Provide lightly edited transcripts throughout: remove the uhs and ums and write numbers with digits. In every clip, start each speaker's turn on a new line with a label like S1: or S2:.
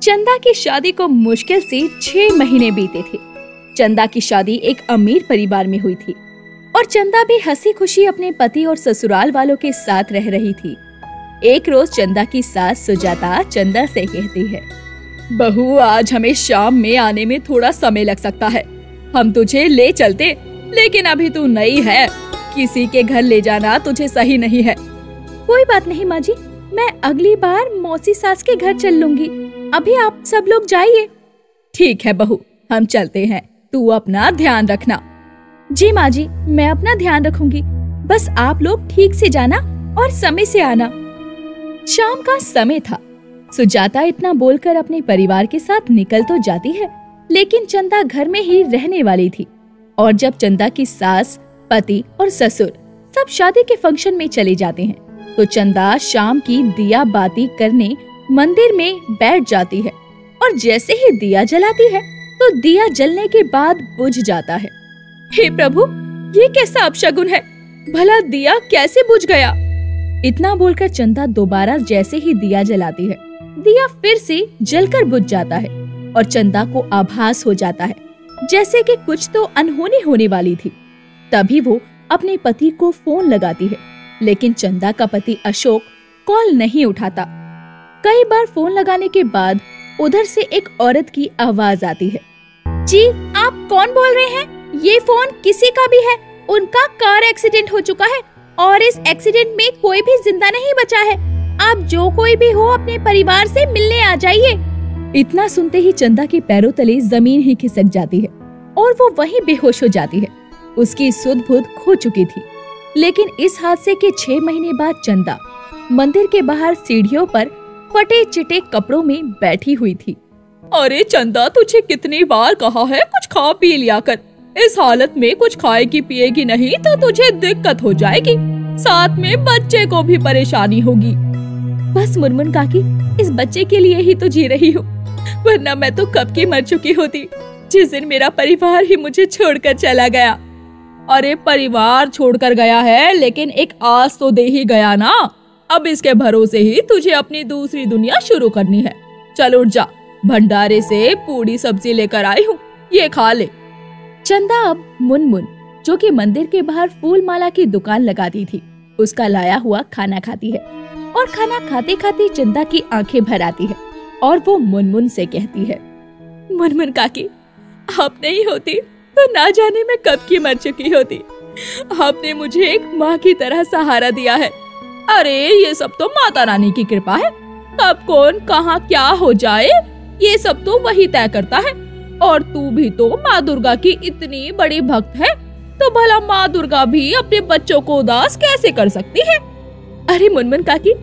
S1: चंदा की शादी को मुश्किल से 6 महीने बीते थे। चंदा की शादी एक अमीर परिवार में हुई थी और चंदा भी हंसी खुशी अपने पति और ससुराल वालों के साथ रह रही थी। एक रोज चंदा की सास सुजाता चंदा से कहती है, बहू आज हमें शाम में आने में थोड़ा समय लग सकता है, हम तुझे ले चलते, लेकिन अभी तू नई है, किसी के घर ले जाना तुझे सही नहीं है। कोई बात नहीं माँ जी, मैं अगली बार मौसी सास के घर चल लूंगी, अभी आप सब लोग जाइए। ठीक है बहू, हम चलते हैं, तू अपना ध्यान रखना। जी माँ जी, मैं अपना ध्यान रखूंगी, बस आप लोग ठीक से जाना और समय से आना। शाम का समय था। सुजाता इतना बोलकर अपने परिवार के साथ निकल तो जाती है, लेकिन चंदा घर में ही रहने वाली थी। और जब चंदा की सास, पति और ससुर सब शादी के फंक्शन में चले जाते हैं, तो चंदा शाम की दिया बाती करने मंदिर में बैठ जाती है और जैसे ही दिया जलाती है तो दिया जलने के बाद बुझ जाता है। हे प्रभु, ये कैसा अपशगुन है, भला दिया कैसे बुझ गया? इतना बोलकर चंदा दोबारा जैसे ही दिया जलाती है, दिया फिर से जलकर बुझ जाता है और चंदा को आभास हो जाता है जैसे कि कुछ तो अनहोनी होने वाली थी। तभी वो अपने पति को फोन लगाती है, लेकिन चंदा का पति अशोक कॉल नहीं उठाता। कई बार फोन लगाने के बाद उधर से एक औरत की आवाज आती है, जी आप कौन बोल रहे हैं? ये फोन किसी का भी है, उनका कार एक्सीडेंट हो चुका है और इस एक्सीडेंट में कोई भी जिंदा नहीं बचा है। आप जो कोई भी हो अपने परिवार से मिलने आ जाइए। इतना सुनते ही चंदा के पैरों तले जमीन ही खिसक जाती है और वो वहीं बेहोश हो जाती है। उसकी सुध बुध खो चुकी थी। लेकिन इस हादसे के 6 महीने बाद चंदा मंदिर के बाहर सीढ़ियों पर फटे चिटे कपड़ों में बैठी हुई थी। अरे चंदा, तुझे कितनी बार कहा है कुछ खा पी लिया कर, इस हालत में कुछ खाएगी पिएगी नहीं तो तुझे दिक्कत हो जाएगी, साथ में बच्चे को भी परेशानी होगी। बस मुनमुन काकी, इस बच्चे के लिए ही तो जी रही हूँ, वरना मैं तो कब की मर चुकी होती, जिस दिन मेरा परिवार ही मुझे छोड़कर चला गया। अरे परिवार छोड़कर गया है, लेकिन एक आस तो दे ही गया ना। अब इसके भरोसे ही तुझे अपनी दूसरी दुनिया शुरू करनी है। चल उठ जा, भंडारे से पूरी सब्जी लेकर आई हूँ, ये खा ले। चंदा अब मुनमुन, जो कि मंदिर के बाहर फूल माला की दुकान लगाती थी, उसका लाया हुआ खाना खाती है और खाना खाते खाते चंदा की आंखें भर आती है और वो मुनमुन से कहती है, मुनमुन काकी, आप नहीं होती तो ना जाने मैं कब की मर चुकी होती। आपने मुझे एक माँ की तरह सहारा दिया है। अरे ये सब तो माता रानी की कृपा है, कब कौन कहाँ क्या हो जाए ये सब तो वही तय करता है। और तू भी तो माँ दुर्गा की इतनी बड़ी भक्त है, तो भला माँ दुर्गा भी अपने बच्चों को उदास कैसे कर सकती है? अरे मुनमुन काकी,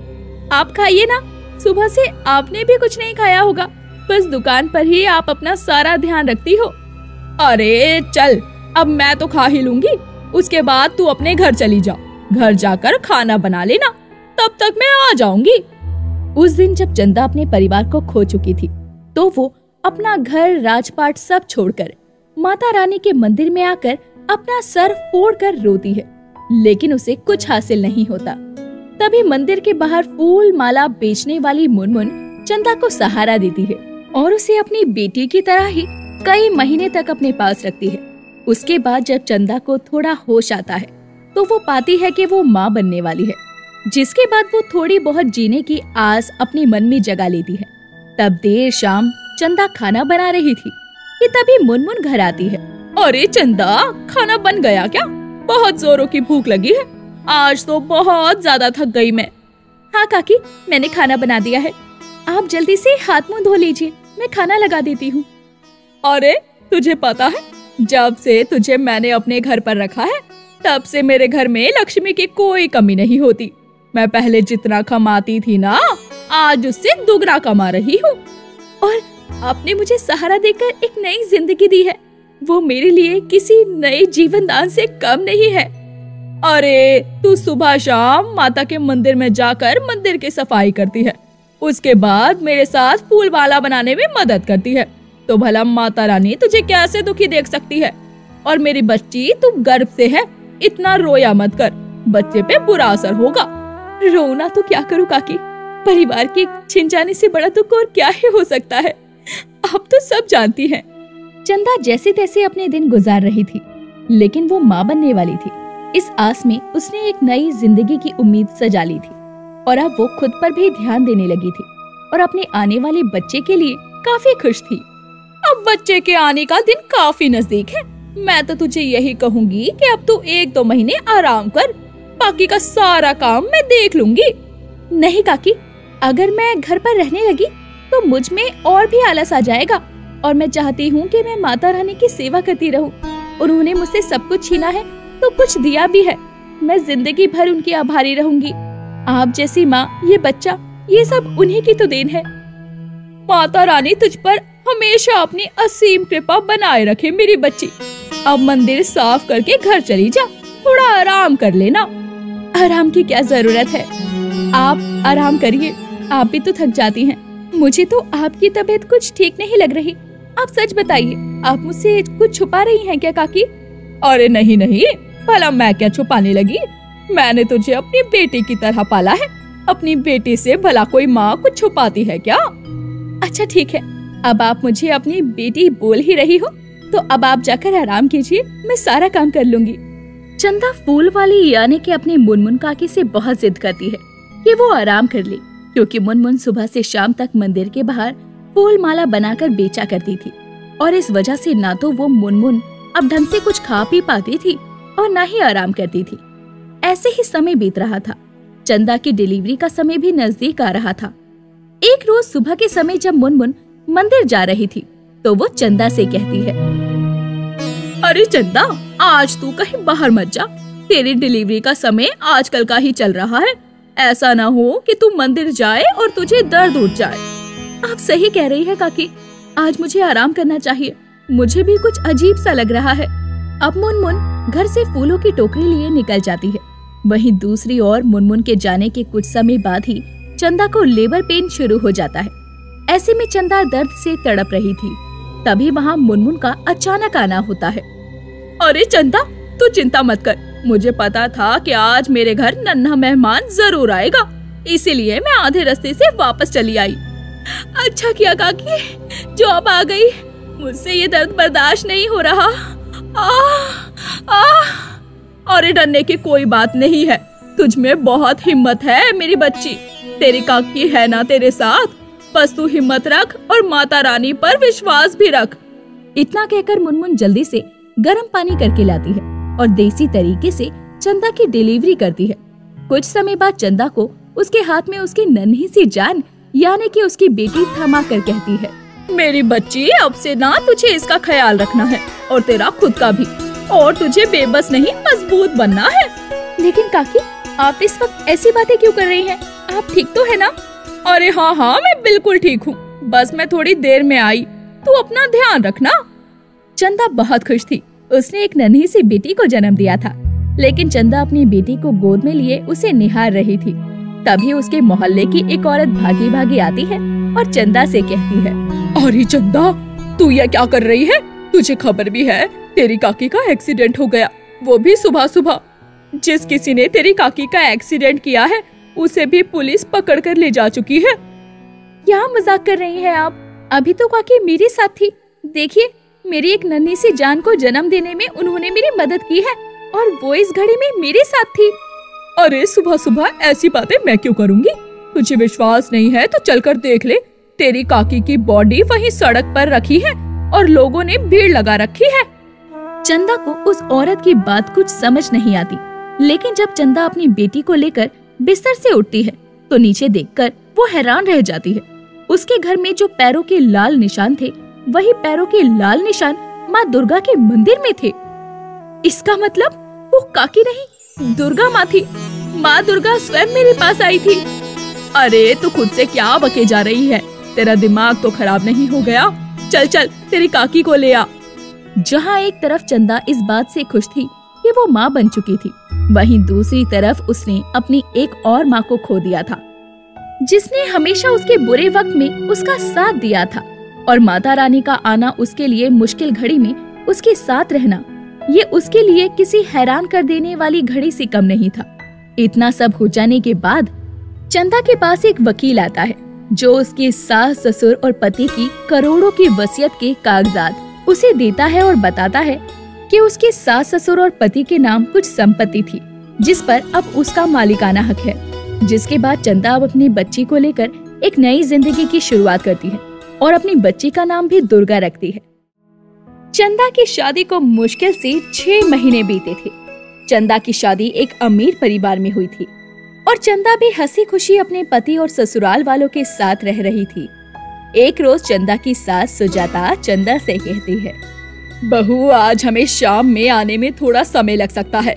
S1: आप खाइए ना, सुबह से आपने भी कुछ नहीं खाया होगा, बस दुकान पर ही आप अपना सारा ध्यान रखती हो। अरे चल, अब मैं तो खा ही लूंगी, उसके बाद तू अपने घर चली जा, घर जाकर खाना बना लेना, तब तक मैं आ जाऊंगी। उस दिन जब चंदा अपने परिवार को खो चुकी थी, तो वो अपना घर राजपाट सब छोड़कर माता रानी के मंदिर में आकर अपना सर फोड़कर रोती है, लेकिन उसे कुछ हासिल नहीं होता। तभी मंदिर के बाहर फूल माला बेचने वाली मुनमुन चंदा को सहारा देती है और उसे अपनी बेटी की तरह ही कई महीने तक अपने पास रखती है। उसके बाद जब चंदा को थोड़ा होश आता है, तो वो पाती है कि वो माँ बनने वाली है, जिसके बाद वो थोड़ी बहुत जीने की आस अपने मन में जगा लेती है। तब देर शाम चंदा खाना बना रही थी कि तभी मुनमुन घर आती है। अरे चंदा, खाना बन गया क्या? बहुत जोरों की भूख लगी है, आज तो बहुत ज्यादा थक गई मैं। हाँ काकी, मैंने खाना बना दिया है, आप जल्दी से हाथ मुंह धो लीजिए, मैं खाना लगा देती हूँ। अरे तुझे पता है, जब से तुझे मैंने अपने घर पर रखा है, तब से मेरे घर में लक्ष्मी की कोई कमी नहीं होती। मैं पहले जितना कमाती थी ना, आज उससे दुगना कमा रही हूँ। और आपने मुझे सहारा देकर एक नई जिंदगी दी है, वो मेरे लिए किसी नए जीवन दान से कम नहीं है। अरे तू सुबह शाम माता के मंदिर में जाकर मंदिर की सफाई करती है, उसके बाद मेरे साथ फूल माला बनाने में मदद करती है, तो भला माता रानी तुझे कैसे दुखी देख सकती है? और मेरी बच्ची, तू गर्भ से है, इतना रोया मत कर, बच्चे पे बुरा असर होगा। रोना तो क्या करूँ काकी, परिवार के छिन जाने से बड़ा दुख और क्या ही हो सकता है, आप तो सब जानती हैं। चंदा जैसे तैसे अपने दिन गुजार रही थी, लेकिन वो माँ बनने वाली थी। इस आस में उसने एक नई जिंदगी की उम्मीद सजा ली थी और अब वो खुद पर भी ध्यान देने लगी थी और अपने आने वाले बच्चे के लिए काफी खुश थी। अब बच्चे के आने का दिन काफी नजदीक है। मैं तो तुझे यही कहूंगी कि अब तू 1-2 महीने आराम कर, बाकी का सारा काम मैं देख लूंगी। नहीं काकी, अगर मैं घर पर रहने लगी तो मुझ में और भी आलस आ जाएगा और मैं चाहती हूँ कि मैं माता रानी की सेवा करती रहूं। उन्होंने मुझसे सब कुछ छीना है तो कुछ दिया भी है। मैं जिंदगी भर उनकी आभारी रहूंगी। आप जैसी माँ, ये बच्चा, ये सब उन्हीं की तो देन है। माता रानी तुझ पर हमेशा अपनी असीम कृपा बनाए रखे मेरी बच्ची। अब मंदिर साफ करके घर चली जा, थोड़ा आराम कर लेना। आराम की क्या जरूरत है, आप आराम करिए, आप भी तो थक जाती हैं। मुझे तो आपकी तबीयत कुछ ठीक नहीं लग रही। आप सच बताइए, आप मुझसे कुछ छुपा रही हैं क्या काकी? अरे नहीं नहीं, भला मैं क्या छुपाने लगी। मैंने तुझे अपनी बेटी की तरह पाला है। अपनी बेटी से भला कोई माँ कुछ छुपाती है क्या? अच्छा ठीक है, अब आप मुझे अपनी बेटी बोल ही रही हो तो अब आप जाकर आराम कीजिए, मैं सारा काम कर लूंगी। चंदा फूल वाली यानी कि अपनी मुनमुन काकी से बहुत जिद करती है कि वो आराम कर ले, क्योंकि मुनमुन सुबह से शाम तक मंदिर के बाहर फूल माला बनाकर बेचा करती थी और इस वजह से ना तो वो मुनमुन अब ढंग से कुछ खा पी पाती थी और ना ही आराम करती थी। ऐसे ही समय बीत रहा था। चंदा की डिलीवरी का समय भी नजदीक आ रहा था। एक रोज सुबह के समय जब मुनमुन मंदिर जा रही थी तो वो चंदा से कहती है, अरे चंदा, आज तू कहीं बाहर मत जा। तेरी डिलीवरी का समय आजकल का ही चल रहा है। ऐसा ना हो कि तू मंदिर जाए और तुझे दर्द उठ जाए। आप सही कह रही है काकी, आज मुझे आराम करना चाहिए। मुझे भी कुछ अजीब सा लग रहा है। अब मुनमुन घर से फूलों की टोकरी लिए निकल जाती है। वहीं दूसरी ओर मुनमुन के जाने के कुछ समय बाद ही चंदा को लेबर पेन शुरू हो जाता है। ऐसे में चंदा दर्द से तड़प रही थी। तभी वहाँ मुनमुन का अचानक आना होता है। अरे चंदा, तू चिंता मत कर। मुझे पता था कि आज मेरे घर नन्हा मेहमान जरूर आएगा, इसीलिए मैं आधे रास्ते से वापस चली आई। अच्छा किया काकी जो अब आ गई। मुझसे ये दर्द बर्दाश्त नहीं हो रहा। अरे डरने की कोई बात नहीं है, तुझ में बहुत हिम्मत है मेरी बच्ची। तेरी काकी है ना तेरे साथ, बस तू हिम्मत रख और माता रानी पर विश्वास भी रख। इतना कहकर मुनमुन जल्दी से गर्म पानी करके लाती है और देसी तरीके से चंदा की डिलीवरी करती है। कुछ समय बाद चंदा को उसके हाथ में उसकी नन्ही सी जान यानी कि उसकी बेटी थमा कर कहती है, मेरी बच्ची, अब से ना तुझे इसका ख्याल रखना है और तेरा खुद का भी, और तुझे बेबस नहीं मजबूत बनना है। लेकिन काकी, आप इस वक्त ऐसी बातें क्यों कर रही हैं? आप ठीक तो है ना? अरे हाँ हाँ, मैं बिल्कुल ठीक हूँ, बस मैं थोड़ी देर में आई, तू अपना ध्यान रखना। चंदा बहुत खुश थी। उसने एक नन्ही सी बेटी को जन्म दिया था, लेकिन चंदा अपनी बेटी को गोद में लिए उसे निहार रही थी। तभी उसके मोहल्ले की एक औरत भागी भागी आती है और चंदा से कहती है, अरे चंदा, तू ये क्या कर रही है? तुझे खबर भी है तेरी काकी का एक्सीडेंट हो गया, वो भी सुबह सुबह। जिस किसी ने तेरी काकी का एक्सीडेंट किया है उसे भी पुलिस पकड़ कर ले जा चुकी है। क्या मजाक कर रही हैं आप? अभी तो काकी मेरे साथ थी। देखिए, मेरी एक नन्ही सी जान को जन्म देने में उन्होंने मेरी मदद की है और वो इस घड़ी में मेरे साथ थी। अरे सुबह सुबह ऐसी बातें मैं क्यों करूँगी? तुझे विश्वास नहीं है तो चलकर देख ले, तेरी काकी की बॉडी वहीं सड़क पर रखी है और लोगों ने भीड़ लगा रखी है। चंदा को उस औरत की बात कुछ समझ नहीं आती, लेकिन जब चंदा अपनी बेटी को लेकर बिस्तर से उठती है तो नीचे देखकर वो हैरान रह जाती है। उसके घर में जो पैरों के लाल निशान थे, वही पैरों के लाल निशान माँ दुर्गा के मंदिर में थे। इसका मतलब वो काकी नहीं, दुर्गा माँ थी। माँ दुर्गा स्वयं मेरे पास आई थी। अरे तू खुद से क्या बके जा रही है? तेरा दिमाग तो खराब नहीं हो गया? चल चल, तेरी काकी को ले आ। जहाँ एक तरफ चंदा इस बात से खुश थी कि वो माँ बन चुकी थी, वहीं दूसरी तरफ उसने अपनी एक और माँ को खो दिया था, जिसने हमेशा उसके बुरे वक्त में उसका साथ दिया था। और माता रानी का आना उसके लिए मुश्किल घड़ी में उसके साथ रहना, ये उसके लिए किसी हैरान कर देने वाली घड़ी से कम नहीं था। इतना सब हो जाने के बाद चंदा के पास एक वकील आता है जो उसके सास ससुर और पति की करोड़ों की वसीयत के कागजात उसे देता है और बताता है कि उसके सास ससुर और पति के नाम कुछ संपत्ति थी जिस पर अब उसका मालिकाना हक है। जिसके बाद चंदा अब अपनी बच्ची को लेकर एक नई जिंदगी की शुरुआत करती है और अपनी बच्ची का नाम भी दुर्गा रखती है। चंदा की शादी को मुश्किल से 6 महीने बीते थे। चंदा की शादी एक अमीर परिवार में हुई थी और चंदा भी हंसी खुशी अपने पति और ससुराल वालों के साथ रह रही थी। एक रोज चंदा की सास सुजाता चंदा से कहती है, बहू आज हमें शाम में आने में थोड़ा समय लग सकता है,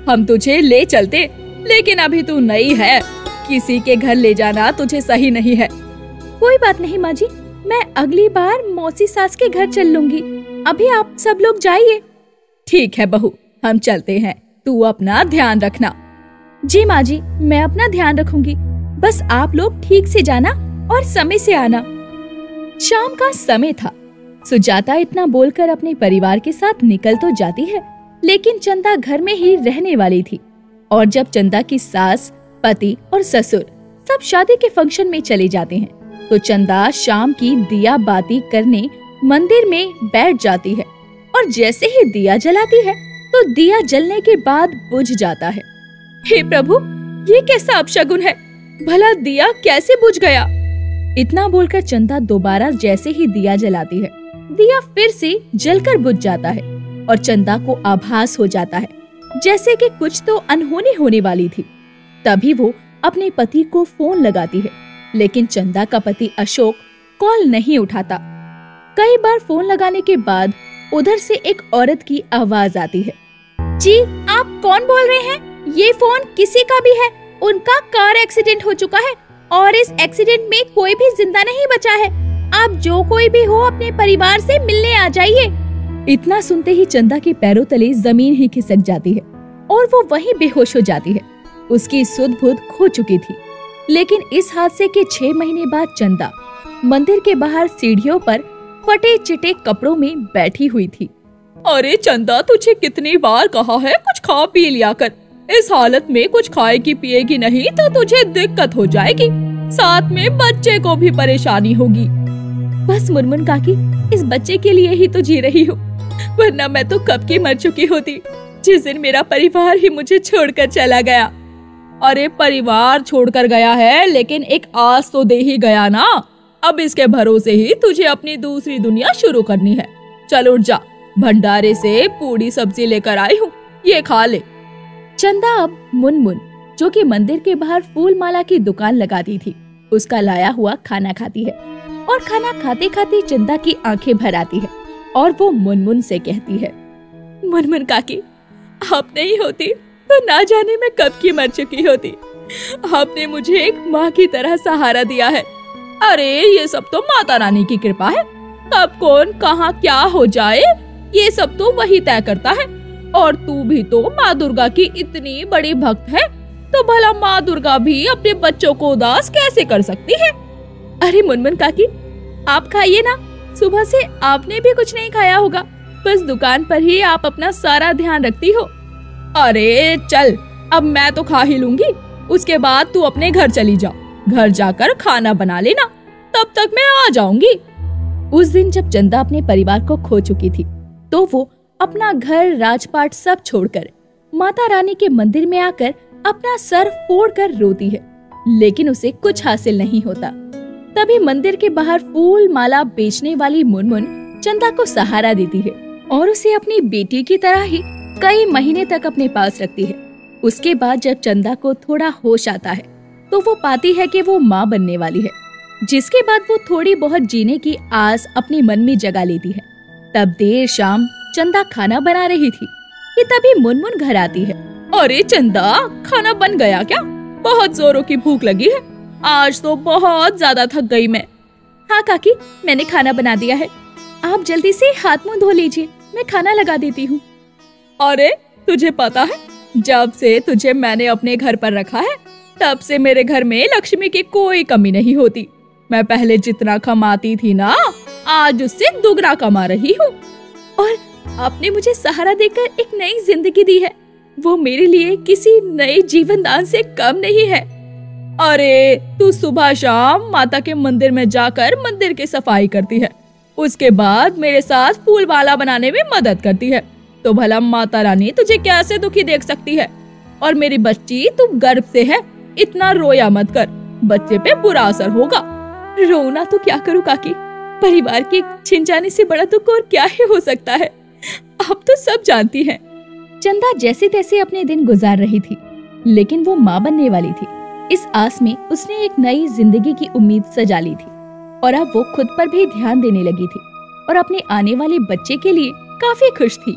S1: हम तुझे ले चलते, लेकिन अभी तू नई है, किसी के घर ले जाना तुझे सही नहीं है। कोई बात नहीं माँ जी, मैं अगली बार मौसी सास के घर चल लूंगी, अभी आप सब लोग जाइए। ठीक है बहू, हम चलते हैं, तू अपना ध्यान रखना। जी माँ जी, मैं अपना ध्यान रखूंगी, बस आप लोग ठीक से जाना और समय से आना। शाम का समय था। सुजाता इतना बोलकर अपने परिवार के साथ निकल तो जाती है, लेकिन चंदा घर में ही रहने वाली थी। और जब चंदा की सास, पति और ससुर सब शादी के फंक्शन में चले जाते हैं, तो चंदा शाम की दिया बाती करने मंदिर में बैठ जाती है और जैसे ही दिया जलाती है तो दिया जलने के बाद बुझ जाता है। हे प्रभु, ये कैसा अपशगुन है, भला दिया कैसे बुझ गया। इतना बोलकर चंदा दोबारा जैसे ही दिया जलाती है, दिया फिर से जलकर बुझ जाता है और चंदा को आभास हो जाता है जैसे कि कुछ तो अनहोनी होने वाली थी। तभी वो अपने पति को फोन लगाती है, लेकिन चंदा का पति अशोक कॉल नहीं उठाता। कई बार फोन लगाने के बाद उधर से एक औरत की आवाज आती है, जी आप कौन बोल रहे हैं? ये फोन किसी का भी है, उनका कार एक्सीडेंट हो चुका है और इस एक्सीडेंट में कोई भी जिंदा नहीं बचा है। आप जो कोई भी हो अपने परिवार से मिलने आ जाइए। इतना सुनते ही चंदा के पैरों तले जमीन ही खिसक जाती है और वो वहीं बेहोश हो जाती है। उसकी सुध बुध खो चुकी थी। लेकिन इस हादसे के 6 महीने बाद चंदा मंदिर के बाहर सीढ़ियों पर फटे चिटे कपड़ों में बैठी हुई थी। अरे चंदा, तुझे कितनी बार कहा है कुछ खा पी लिया कर, इस हालत में कुछ खाएगी पिएगी नहीं तो तुझे दिक्कत हो जाएगी, साथ में बच्चे को भी परेशानी होगी। बस मुनमुन काकी, इस बच्चे के लिए ही तो जी रही हूँ, वरना मैं तो कब की मर चुकी होती, जिस दिन मेरा परिवार ही मुझे छोड़कर चला गया। अरे परिवार छोड़कर गया है, लेकिन एक आस तो दे ही गया ना। अब इसके भरोसे ही तुझे अपनी दूसरी दुनिया शुरू करनी है। चल उठ जा, भंडारे से पूरी सब्जी लेकर आई हूँ, ये खा ले। चंदा अब मुनमुन, जो कि मंदिर के बाहर फूल माला की दुकान लगाती थी, उसका लाया हुआ खाना खाती है और खाना खाते खाते चंदा की आंखें भर आती है और वो मुनमुन से कहती है, मुनमुन काकी, आप नहीं होती तो ना जाने मैं कब की मर चुकी होती। आपने मुझे एक माँ की तरह सहारा दिया है। अरे ये सब तो माता रानी की कृपा है, कब कौन कहाँ क्या हो जाए ये सब तो वही तय करता है। और तू भी तो माँ दुर्गा की इतनी बड़ी भक्त है, तो भला माँ दुर्गा भी अपने बच्चों को उदास कैसे कर सकती है। अरे मुनमुन काकी, आप खाइए ना, सुबह से आपने भी कुछ नहीं खाया होगा, बस दुकान पर ही आप अपना सारा ध्यान रखती हो। अरे चल, अब मैं तो खा ही लूंगी, उसके बाद तू अपने घर चली जा, घर जाकर खाना बना लेना, तब तक मैं आ जाऊंगी। उस दिन जब चंदा अपने परिवार को खो चुकी थी, तो वो अपना घर राजपाट सब छोड़कर माता रानी के मंदिर में आकर अपना सर फोड़कर रोती है, लेकिन उसे कुछ हासिल नहीं होता। तभी मंदिर के बाहर फूल माला बेचने वाली मुनमुन चंदा को सहारा देती है और उसे अपनी बेटी की तरह ही कई महीने तक अपने पास रखती है। उसके बाद जब चंदा को थोड़ा होश आता है, तो वो पाती है कि वो माँ बनने वाली है, जिसके बाद वो थोड़ी बहुत जीने की आस अपने मन में जगा लेती है। तब देर शाम चंदा खाना बना रही थी कि तभी मुनमुन घर आती है। अरे चंदा, खाना बन गया क्या? बहुत जोरों की भूख लगी है, आज तो बहुत ज्यादा थक गई मैं। हाँ काकी, मैंने खाना बना दिया है, आप जल्दी से हाथ मुंह धो लीजिए, मैं खाना लगा देती हूँ। अरे तुझे पता है, जब से तुझे मैंने अपने घर पर रखा है, तब से मेरे घर में लक्ष्मी की कोई कमी नहीं होती। मैं पहले जितना कमाती थी ना, आज उससे दुगना कमा रही हूँ। और आपने मुझे सहारा देकर एक नई जिंदगी दी है, वो मेरे लिए किसी नए जीवन दान से कम नहीं है। अरे तू सुबह शाम माता के मंदिर में जाकर मंदिर की सफाई करती है, उसके बाद मेरे साथ फूल माला बनाने में मदद करती है, तो भला माता रानी तुझे कैसे दुखी देख सकती है। और मेरी बच्ची तू गर्भ से है, इतना रोया मत कर, बच्चे पे बुरा असर होगा। रोना तो क्या करूं काकी, परिवार के छिन जाने से बड़ा दुख और क्या ही हो सकता है, आप तो सब जानती हैं। चंदा जैसे तैसे अपने दिन गुजार रही थी, लेकिन वो माँ बनने वाली थी। इस आस में उसने एक नई जिंदगी की उम्मीद सजा ली थी और अब वो खुद पर भी ध्यान देने लगी थी और अपने आने वाले बच्चे के लिए काफी खुश थी।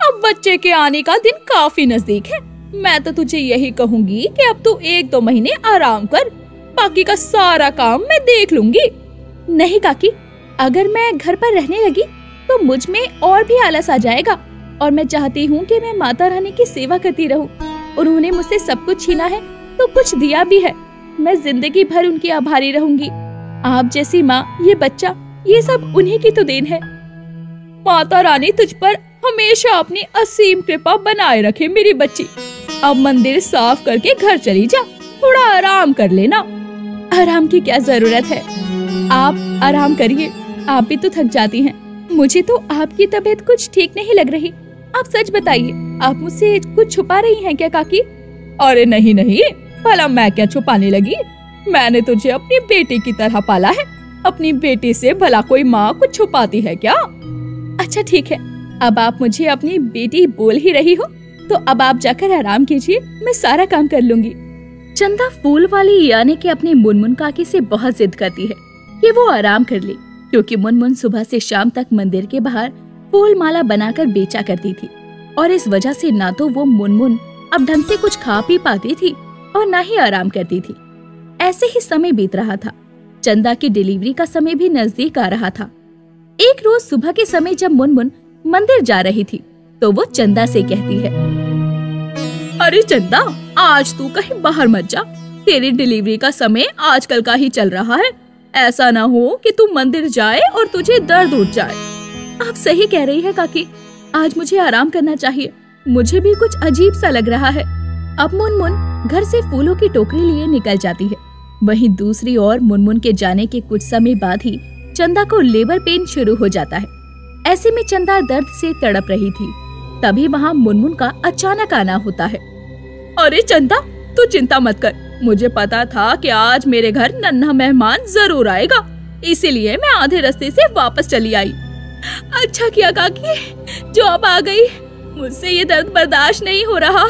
S1: अब बच्चे के आने का दिन काफी नजदीक है। मैं तो तुझे यही कहूंगी कि अब तू 1-2 महीने आराम कर, बाकी का सारा काम मैं देख लूंगी। नहीं काकी, अगर मैं घर पर रहने लगी तो मुझ में और भी आलस आ जाएगा और मैं चाहती हूँ कि मैं माता रानी की सेवा करती रहूं। उन्होंने मुझसे सब कुछ छीना है तो कुछ दिया भी है, मैं जिंदगी भर उनकी आभारी रहूंगी। आप जैसी माँ, ये बच्चा, ये सब उन्हीं की तो देन है। माता रानी तुझ पर हमेशा अपनी असीम कृपा बनाए रखे मेरी बच्ची। अब मंदिर साफ करके घर चली जा, थोड़ा आराम कर लेना। आराम की क्या जरूरत है, आप आराम करिए, आप भी तो थक जाती हैं। मुझे तो आपकी तबीयत कुछ ठीक नहीं लग रही। आप सच बताइए, आप मुझसे कुछ छुपा रही हैं क्या काकी? अरे नहीं नहीं, भला मैं क्या छुपाने लगी, मैंने तुझे अपनी बेटी की तरह पाला है। अपनी बेटी से भला कोई माँ कुछ छुपाती है क्या? अच्छा ठीक है, अब आप मुझे अपनी बेटी बोल ही रही हो तो अब आप जाकर आराम कीजिए, मैं सारा काम कर लूंगी। चंदा फूल वाली यानी कि अपनी मुनमुन काकी से बहुत जिद करती है कि वो आराम कर ले, क्योंकि मुनमुन सुबह से शाम तक मंदिर के बाहर फूल माला बनाकर बेचा करती थी और इस वजह से ना तो वो मुनमुन अब ढंग से कुछ खा पी पाती थी और ना ही आराम करती थी। ऐसे ही समय बीत रहा था। चंदा की डिलीवरी का समय भी नजदीक आ रहा था। एक रोज सुबह के समय जब मुनमुन मंदिर जा रही थी तो वो चंदा से कहती है, अरे चंदा, आज तू कहीं बाहर मत जा, तेरी डिलीवरी का समय आजकल का ही चल रहा है। ऐसा ना हो कि तू मंदिर जाए और तुझे दर्द उठ जाए। आप सही कह रही है काकी, आज मुझे आराम करना चाहिए, मुझे भी कुछ अजीब सा लग रहा है। अब मुनमुन घर से फूलों की टोकरी लिए निकल जाती है। वहीं दूसरी ओर मुनमुन के जाने के कुछ समय बाद ही चंदा को लेबर पेन शुरू हो जाता है। ऐसे में चंदा दर्द से तड़प रही थी। तभी वहाँ मुनमुन का अचानक आना होता है। अरे चंदा, तू चिंता मत कर, मुझे पता था कि आज मेरे घर नन्हा मेहमान जरूर आएगा, इसीलिए मैं आधे रास्ते से वापस चली आई। अच्छा किया काकी जो अब आ गई, मुझसे ये दर्द बर्दाश्त नहीं हो रहा।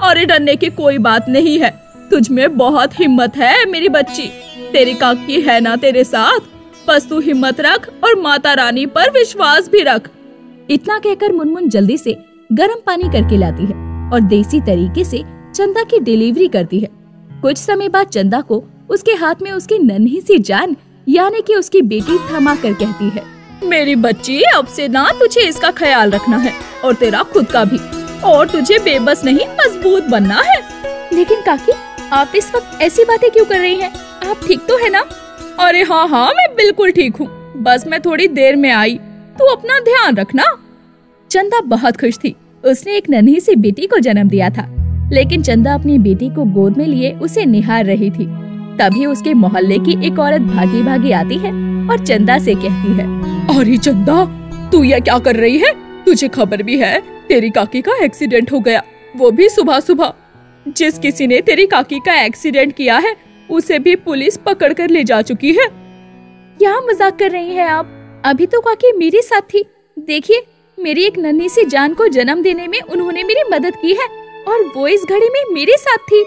S1: अरे डरने की कोई बात नहीं है, तुझ में बहुत हिम्मत है मेरी बच्ची, तेरी काकी है ना तेरे साथ, बस तू हिम्मत रख और माता रानी पर विश्वास भी रख। इतना कहकर मुनमुन जल्दी से गर्म पानी करके लाती है और देसी तरीके से चंदा की डिलीवरी करती है। कुछ समय बाद चंदा को उसके हाथ में उसकी नन्ही सी जान यानी कि उसकी बेटी थमा कर कहती है, मेरी बच्ची, अब से ना तुझे इसका ख्याल रखना है और तेरा खुद का भी, और तुझे बेबस नहीं मजबूत बनना है। लेकिन काकी, आप इस वक्त ऐसी बातें क्यों कर रही हैं? आप ठीक तो है ना? अरे हाँ हाँ, मैं बिल्कुल ठीक हूँ, बस मैं थोड़ी देर में आई, तू अपना ध्यान रखना। चंदा बहुत खुश थी, उसने एक नन्ही सी बेटी को जन्म दिया था। लेकिन चंदा अपनी बेटी को गोद में लिए उसे निहार रही थी। तभी उसके मोहल्ले की एक औरत भागी भागी आती है और चंदा से कहती है, अरे चंदा, तू ये क्या कर रही है? तुझे खबर भी है तेरी काकी का एक्सीडेंट हो गया, वो भी सुबह सुबह। जिस किसी ने तेरी काकी का एक्सीडेंट किया है उसे भी पुलिस पकड़ कर ले जा चुकी है। क्या मजाक कर रही हैं आप? अभी तो काकी मेरे साथ थी। देखिए, मेरी एक नन्ही सी जान को जन्म देने में उन्होंने मेरी मदद की है और वो इस घड़ी में मेरे साथ थी।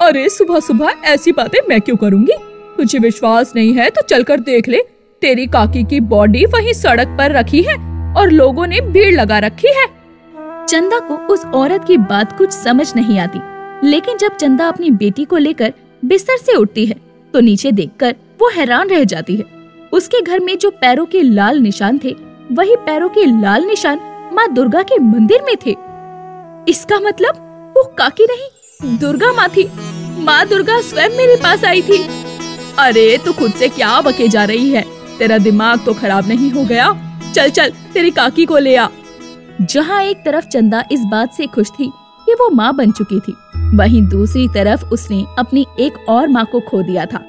S1: अरे सुबह सुबह ऐसी बातें मैं क्यों करूँगी? तुझे विश्वास नहीं है तो चलकर देख ले, तेरी काकी की बॉडी वहीं सड़क पर रखी है और लोगों ने भीड़ लगा रखी है। चंदा को उस औरत की बात कुछ समझ नहीं आती, लेकिन जब चंदा अपनी बेटी को लेकर बिस्तर से उठती है तो नीचे देखकर वो हैरान रह जाती है। उसके घर में जो पैरों के लाल निशान थे, वही पैरों के लाल निशान माँ दुर्गा के मंदिर में थे। इसका मतलब वो काकी नहीं, दुर्गा माँ थी। माँ दुर्गा स्वयं मेरे पास आई थी। अरे तू खुद से क्या बके जा रही है? तेरा दिमाग तो खराब नहीं हो गया? चल चल, तेरी काकी को ले आ। जहाँ एक तरफ चंदा इस बात से खुश थी कि वो माँ बन चुकी थी, वहीं दूसरी तरफ उसने अपनी एक और माँ को खो दिया था,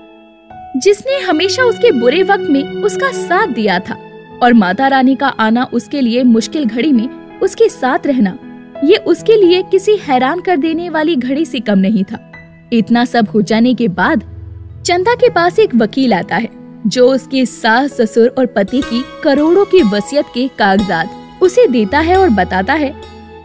S1: जिसने हमेशा उसके बुरे वक्त में उसका साथ दिया था। और माता रानी का आना उसके लिए मुश्किल घड़ी में उसके साथ रहना, ये उसके लिए किसी हैरान कर देने वाली घड़ी से कम नहीं था। इतना सब हो जाने के बाद चंदा के पास एक वकील आता है, जो उसके सास ससुर और पति की करोड़ों की वसीयत के कागजात उसे देता है और बताता है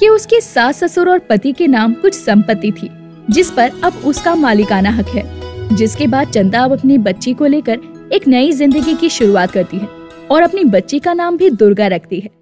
S1: कि उसके सास ससुर और पति के नाम कुछ संपत्ति थी, जिस पर अब उसका मालिकाना हक है। जिसके बाद चंदा अब अपनी बच्ची को लेकर एक नई जिंदगी की शुरुआत करती है और अपनी बच्ची का नाम भी दुर्गा रखती है।